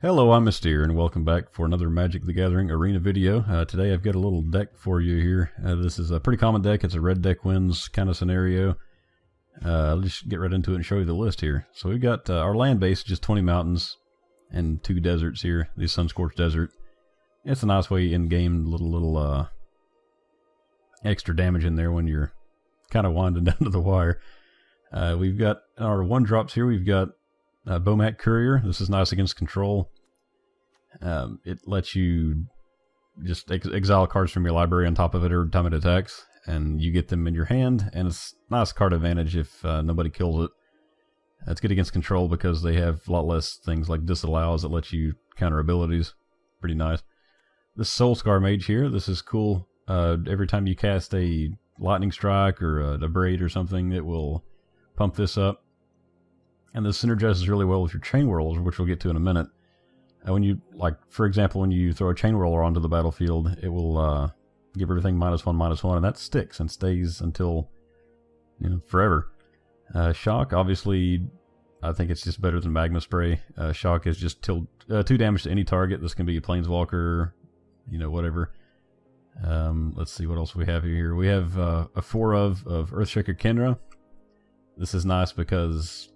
Hello, I'm Mystere, and welcome back for another Magic the Gathering Arena video. Today I've got a little deck for you here. This is a pretty common deck. It's a red deck wins kind of scenario. I'll just get right into it and show you the list here. So we've got our land base, just 20 mountains and 2 deserts here. The Sun-Scorched Desert. It's a nice way in-game, little extra damage in there when you're kind of winding down to the wire. We've got our 1-drops here. We've got Bomat Courier. This is nice against control. It lets you just exile cards from your library on top of it every time it attacks, and you get them in your hand, and it's nice card advantage if nobody kills it. It's good against control because they have a lot less things like disallows that let you counter abilities. Pretty nice. This Soul Scar Mage here, this is cool. Every time you cast a Lightning Strike or a Braid or something, it will pump this up. And this synergizes really well with your Chain Whirlers, which we'll get to in a minute. When you, like, for example, when you throw a Chain Whirler onto the battlefield, it will give everything -1/-1, and that sticks and stays until, you know, forever. Shock, obviously, I think it's just better than Magma Spray. Shock is just 2 damage to any target. This can be a Planeswalker, you know, whatever. Let's see what else we have here. We have a 4 of Earthshaker Kenra. This is nice because,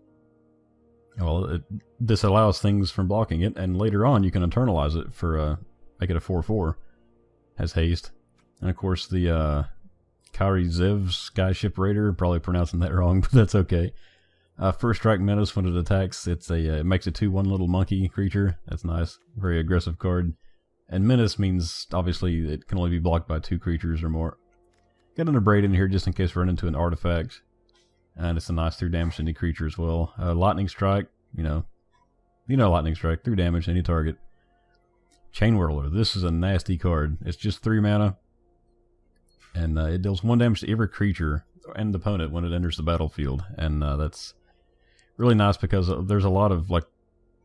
well, this allows things from blocking it, and later on you can internalize it for make it a 4/4. Has haste. And of course the Kairi Zev Skyship Raider, probably pronouncing that wrong, but that's okay. First Strike Menace when it attacks, it makes a 2/1 little monkey creature. That's nice. Very aggressive card. And Menace means, obviously, it can only be blocked by 2 creatures or more. Got an Braid in here just in case we run into an artifact. And it's a nice 3 damage to any creature as well. Lightning Strike, you know Lightning Strike, 3 damage to any target. Chain Whirler, this is a nasty card. It's just 3 mana. And it deals 1 damage to every creature and opponent when it enters the battlefield. And that's really nice because there's a lot of, like,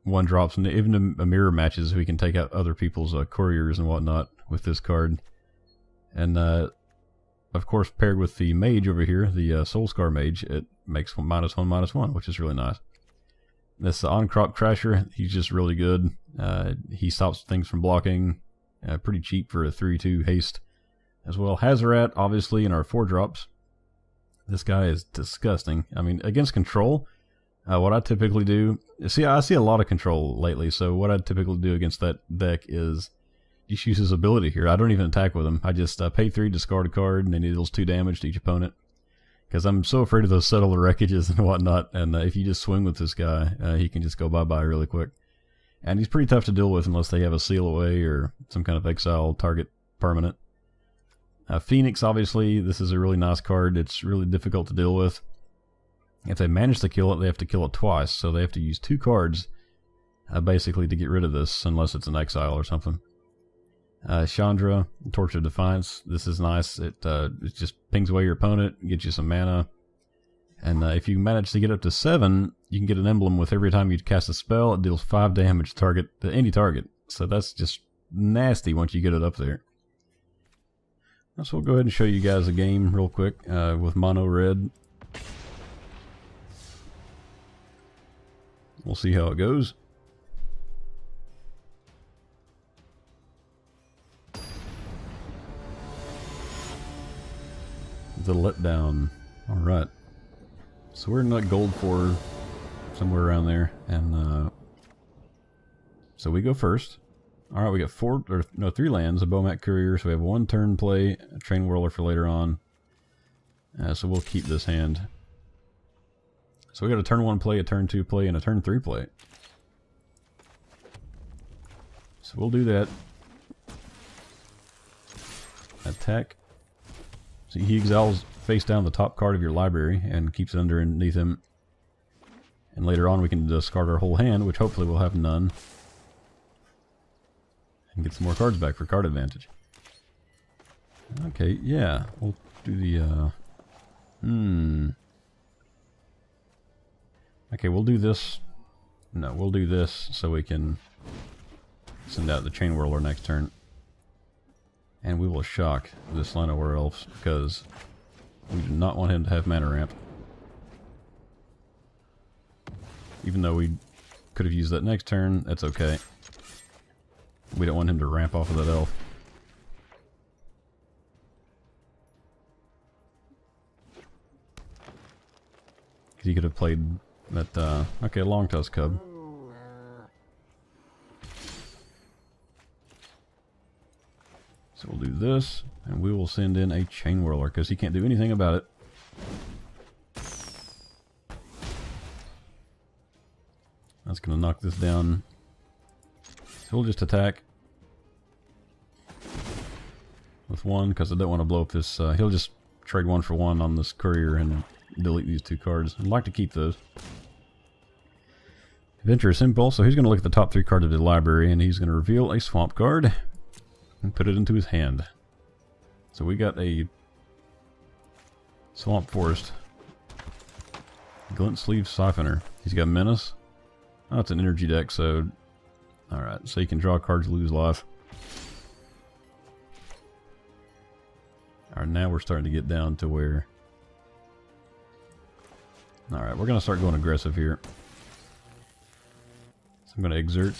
1-drops, and even in mirror matches we can take out other people's couriers and whatnot with this card. And of course, paired with the mage over here, the Soul Scar Mage, it makes -1/-1, which is really nice. This On-Crop Crasher, he's just really good. He stops things from blocking. Pretty cheap for a 3/2 haste as well. Hazoret, obviously, in our 4-drops. This guy is disgusting. I mean, against control, what I typically do... See, I see a lot of control lately, so what I typically do against that deck is just use his ability here. I don't even attack with him. I just pay 3, discard a card, and then he deals 2 damage to each opponent. Because I'm so afraid of those Settler Wreckages and whatnot, and if you just swing with this guy, he can just go bye-bye really quick. And he's pretty tough to deal with unless they have a Seal Away or some kind of exile target permanent. Phoenix, obviously, this is a really nice card. It's really difficult to deal with. If they manage to kill it, they have to kill it twice, so they have to use 2 cards basically to get rid of this, unless it's an exile or something. Chandra, Torch of Defiance, this is nice. It just pings away your opponent, gets you some mana, and if you manage to get up to 7, you can get an emblem with every time you cast a spell. It deals 5 damage to any target, so that's just nasty once you get it up there. So we'll go ahead and show you guys a game real quick with Mono Red. We'll see how it goes. The Letdown. Alright. So we're in like gold 4, somewhere around there. And so we go first. Alright, we got 3 lands, a Bomat Courier, so we have 1 turn play, a Chain Whirler for later on. So we'll keep this hand. So we got a turn 1 play, a turn 2 play, and a turn 3 play. So we'll do that. Attack. So he exiles face down the top card of your library and keeps it underneath him. And later on we can discard our whole hand, which hopefully we'll have none. And get some more cards back for card advantage. Okay, yeah. We'll do the... Okay, we'll do this. No, we'll do this so we can send out the Chain Whirler next turn. And we will shock this Llanowar Elves because we do not want him to have mana ramp. Even though we Could have used that next turn. That's okay. We don't want him to ramp off of that elf. He could have played that, okay, long tusk cub. So we'll do this, and we will send in a chain whirler, because he can't do anything about it. That's going to knock this down. So we'll just attack with one, because I don't want to blow up this. He'll just trade 1 for 1 on this courier and delete these 2 cards. I'd like to keep those. Adventurous Impulse, so he's going to look at the top 3 cards of the library, and he's going to reveal a swamp card and put it into his hand. So we got a Swamp Forest. Glint Sleeve Siphoner. He's got Menace. Oh, it's an energy deck, so... Alright, so you can draw cards, lose life. Alright, now we're starting to get down to where... Alright, we're going to start going aggressive here. So I'm going to exert,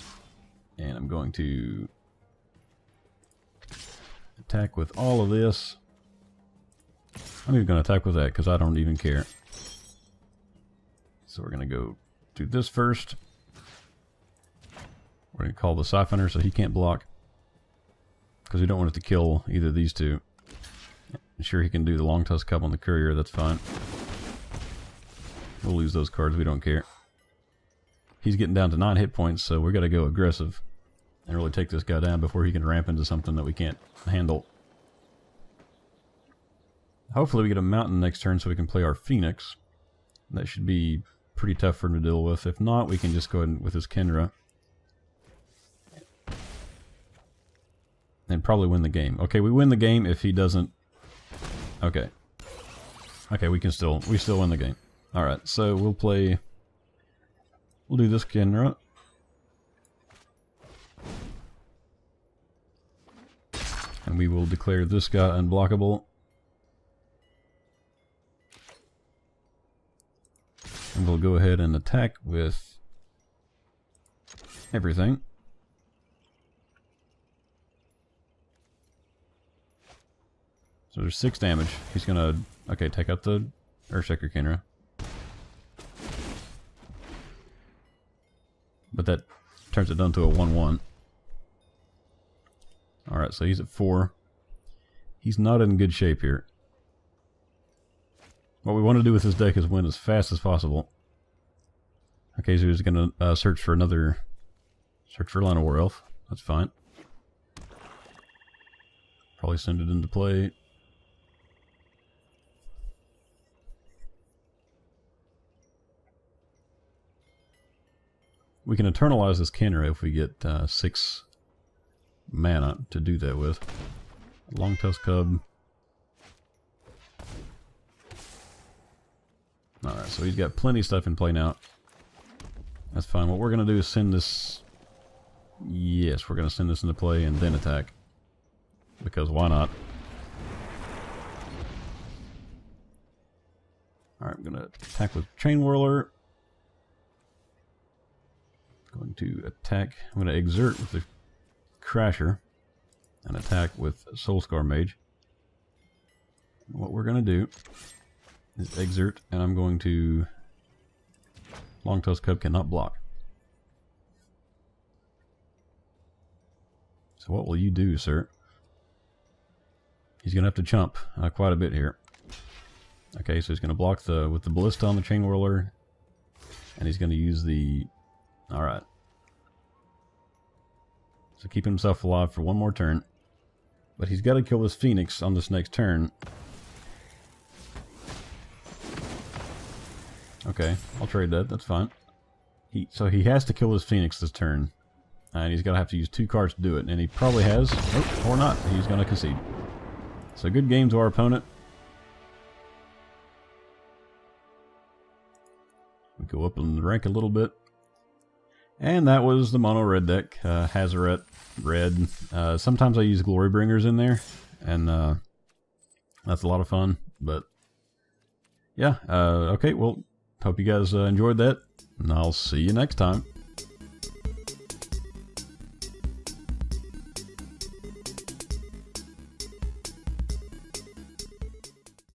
and I'm going to attack with all of this. I'm even going to attack with that, because I don't even care. So we're going to go do this first. We're going to call the Siphoner so he can't block, because we don't want it to kill either of these two. Sure, he can do the Long Tusk Cub on the courier, that's fine. We'll lose those cards, we don't care. He's getting down to 9 hit points, so we've got to go aggressive and really take this guy down before he can ramp into something that we can't handle. Hopefully we get a mountain next turn so we can play our Phoenix. That should be pretty tough for him to deal with. If not, we can just go ahead with his Kenra and probably win the game. Okay, we win the game if he doesn't... Okay. Okay, we still win the game. Alright, so we'll play... We'll do this Kenra. And we will declare this guy unblockable. And we'll go ahead and attack with everything. So there's 6 damage. He's gonna, okay, take out the Earthshaker Kenra. But that turns it down to a 1-1. Alright, so he's at 4. He's not in good shape here. What we want to do with this deck is win as fast as possible. Okay, so he's going to search for Llanowar War Elf. That's fine. Probably send it into play. We can eternalize this Kenra if we get 6 mana to do that with. Long Tusk Cub. Alright, so he's got plenty of stuff in play now. That's fine. What we're going to do is send this... Yes, we're going to send this into play and then attack. Because why not? Alright, I'm going to attack with Chain Whirler. Going to attack... I'm going to exert with the Crasher. And attack with Soulscar Mage. What we're going to do is exert, and I'm going to... Long Tusk Cub cannot block. So what will you do, sir? He's going to have to chump quite a bit here. Okay, so he's going to block with the Ballista on the Chain Whirler, and he's going to use the... Alright. So keep himself alive for one more turn. But he's got to kill this Phoenix on this next turn. Okay, I'll trade that, that's fine. So he has to kill this Phoenix this turn. And he's going to have to use 2 cards to do it. And he probably has. Oh, or not. He's going to concede. So good game to our opponent. We go up in the rank a little bit. And that was the mono red deck. Hazaret red. Sometimes I use Glory Bringers in there. And that's a lot of fun. But yeah, okay, well, hope you guys enjoyed that. And I'll see you next time.